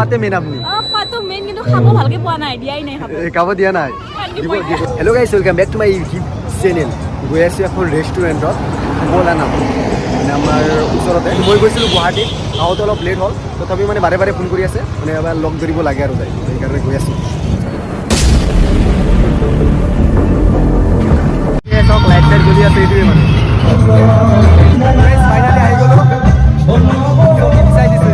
খোৱাতে main আপুনি খোৱাটো main, কিন্তু খাব ভালকে পোৱা নাই, দিয়াই নাই খাব। খাব দিয়া নাই। Hello' guys, welcome back to my YouTube channel. গৈ আছোঁ এখন ৰেষ্টুৰেণ্টত, বলা নাম মানে আমাৰ ওচৰতে। মই গৈছিলোঁ গুৱাহাটীত, আহোঁতে অলপ লেট হ'ল, তথাপিও মানে বাৰে বাৰে ফোন কৰি আছে, মানে এবাৰ লগ ধৰিব লাগে আৰু যাই, সেইকাৰণে গৈ আছোঁ। চব লাইট চাইট জ্বলি আছে, এইটোৱে মানে ফাইনেলি আহি গ'লো। বিচাই দিছে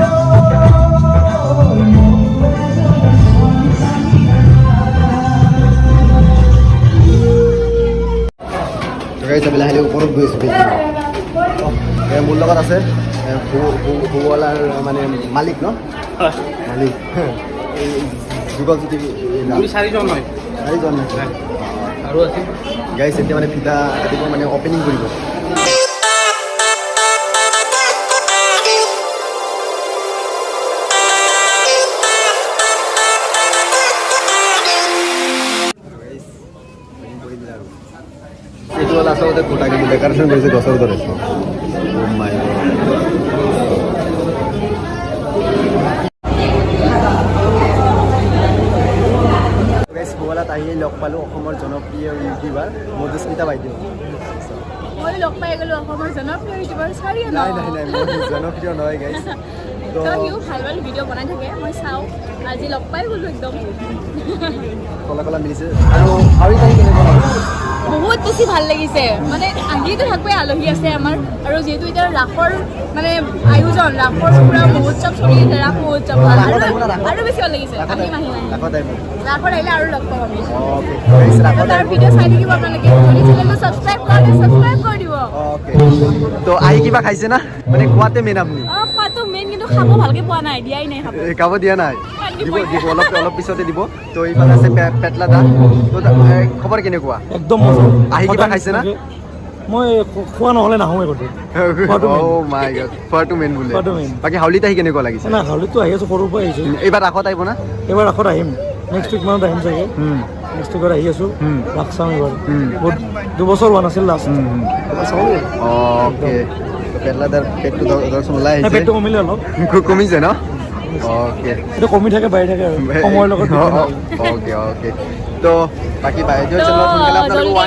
বিলাহী ওপৰত গৈছোঁ। মোৰ লগত আছে ভুৱালাৰ মানে মালিক ন, মালিক যুগলজ্যোতি। চাৰিজন আৰু আছে গাইছ। এতিয়া মানে ফিতা কাটিব, মানে অপেনিং কৰিব। এইটো হ'ল আচলতে ফুটা, কিন্তু ডেক'ৰেশ্যন কৰিছে গছৰ দৰে। ভুৱালাত আহি লগ পালোঁ অসমৰ জনপ্ৰিয় ইউটিউবাৰ মধুস্মিতা বাইদেউ। মই লগ পাই গ'লোঁ অসমৰ জনপ্ৰিয় ইউটিউবাৰ চাৰিয়া। নাই মই জনপ্ৰিয় নহয় গাইছ। সিও ভাল ভাল ভিডিঅ' বনাই থাকে, মই চাওঁ। আজি লগ পাই গ'লোঁ একদম কলা কলা মিলিছে। আৰু কেনেকুৱা বহুত বেছি ভাল লাগিছে, মানে আহিতো থাকোৱে, আলহী আছে আমাৰ। আৰু যিহেতু এতিয়া ৰাসৰ মানে আয়োজন, ৰাসৰ পুৰা মহোৎসৱ চলি আছে, ৰাস মহোৎসৱ আৰু বেছি ভাল লাগিছে। আহিম ৰাসত আহিলে আৰু লগ পাম আমি। তাৰ ভিডিঅ' চাই থাকিব আপোনালোকে, চেনেলটো ছাবস্ক্ৰাইব কৰি দিব। তো আহি কিবা খাইছে না, মানে খোৱাতে মেইন আপুনি? খোৱাটো মেইন, কিন্তু খাব ভালকে পোৱা নাই, দিয়াই নাই খাব দিয়া নাই। দিব অলপ পিছতে দিব। তো এইফালে আছে পেটলা দা। তো খবৰ কেনেকুৱা? একদম মজা। আহি কিবা খাইছে না? মই খোৱা নহ'লে নাহোঁৱে ক'তো। খোৱাটো মেইন বোলে। বাকী হাউলিত আহি কেনেকুৱা লাগিছে? নাই, হাউলিতটো আহি আছোঁ, সৰুৰ পৰা আহিছোঁ। এইবাৰ ৰাসত আহিব না? এইবাৰ ৰাসত আহিম, নেক্সট উইক মানত আহিম চাগে। নেক্সট উইকত আহি আছোঁ, ৰাস চাম এইবাৰ। বহুত 2 বছৰ হোৱা নাছিল লাষ্ট। অ'কে। পেটলা দাৰ পেটটো দৰ্শন ওলাই আহিছে। পেটটো কমিলে অলপ। কমিছে ন? অ'কে। এইটো কমি থাকে, বাঢ়ি থাকে আৰু সময়ৰ লগত। অ'কে। তো বাকী বাইদেউৰ চেনেলত সোনকালে আপোনালোকে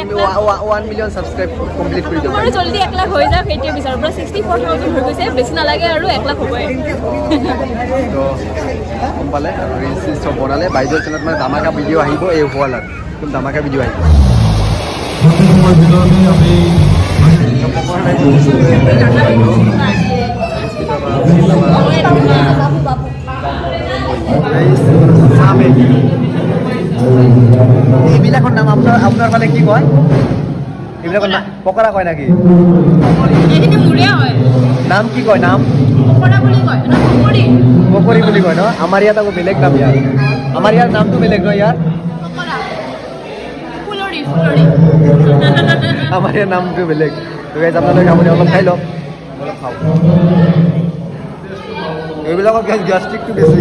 1 মিলিয়ন ছাবস্ক্ৰাইব কমপ্লিট কৰি দিয়ক। আৰু জল্দি 1 লাখ হৈ যাওক, সেইটোৱে বিচাৰোঁ। পৰা 64,000 হৈ গৈছে, বেছি নালাগে আৰু 1 লাখ হ'বই। তো গম পালে, আৰু ৰিলচ চব বনালে। বাইদেউৰ চেনেলত মানে ধামাকা ভিডিঅ' আহিব, এই ভুৱালাৰ একদম ধামাকা ভিডিঅ' আহিব। এইবিলাকৰ নাম আপোনাৰ ফালে কি কয়? এইবিলাকৰ নাম পকৰা কয় নেকি? নাম কি কয়? নাম পকৰি বুলি কয় ন? আমাৰ ইয়াত আকৌ বেলেগ নাম। ইয়াৰ আমাৰ ইয়াৰ নামটো বেলেগ ন? ইয়াৰ আমাৰ ইয়াৰ নামটো বেলেগ। আপোনালোকে আপুনি অলপ খাই লওক, অলপ খাওক। এইবিলাকৰ গেষ্ট্ৰিকটো বেছি।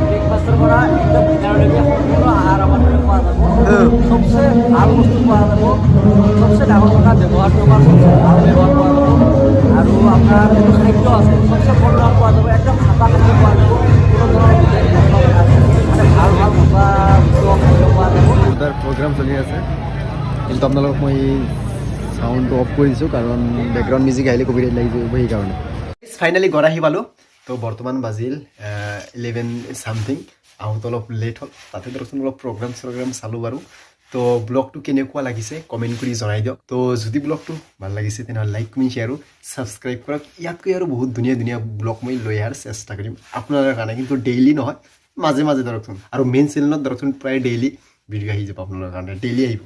ব্ৰেকফাষ্টৰ পৰা একদম ডিনাৰলৈকে সকলো আহাৰ আমাৰ খোৱা যাব। চবচে ভাল বস্তু খোৱা যাব, চবচে ডাঙৰ কথা ব্যৱহাৰটো আমাৰ চবচে ভাল ব্যৱহাৰ পোৱা যাব। আৰু আপোনাৰ যিটো খাদ্য আছে চবচে কমত পোৱা যাব, একদম চাফা খাদ্য পোৱা যাব। কোনো ধৰণৰ মানে ভাল মছলা খাদ্য পোৱা যাব। প্ৰগ্ৰাম চলি আছে, কিন্তু আপোনালোকক মই চাউণ্ডটো অফ কৰি দিছোঁ, কাৰণ বেকগ্ৰাউণ্ড মিউজিক আহিলে কপিৰাইট লাগি যাব, সেইকাৰণে। ফাইনেলি ঘৰ আহি পালোঁ। তো বৰ্তমান বাজিল 11 চামথিং। আহোঁতে অলপ লেট হ'ল, তাতে ধৰকচোন অলপ প্ৰগ্ৰাম চালোঁ বাৰু। তো ব্লগটো কেনেকুৱা লাগিছে কমেণ্ট কৰি জনাই দিয়ক। তো যদি ব্লগটো ভাল লাগিছে তেনেহ'লে লাইক, কমেণ্ট, শ্বেয়াৰ আৰু ছাবস্ক্ৰাইব কৰক। ইয়াতকৈ আৰু বহুত ধুনীয়া ব্লগ মই লৈ অহাৰ চেষ্টা কৰিম আপোনাৰ কাৰণে, কিন্তু ডেইলি নহয়, মাজে মাজে ধৰকচোন। আৰু মেইন চেনেলত ধৰকচোন প্ৰায় ডেইলি ভিডিঅ' আহি যাব আপোনাৰ কাৰণে, ডেইলি আহিব।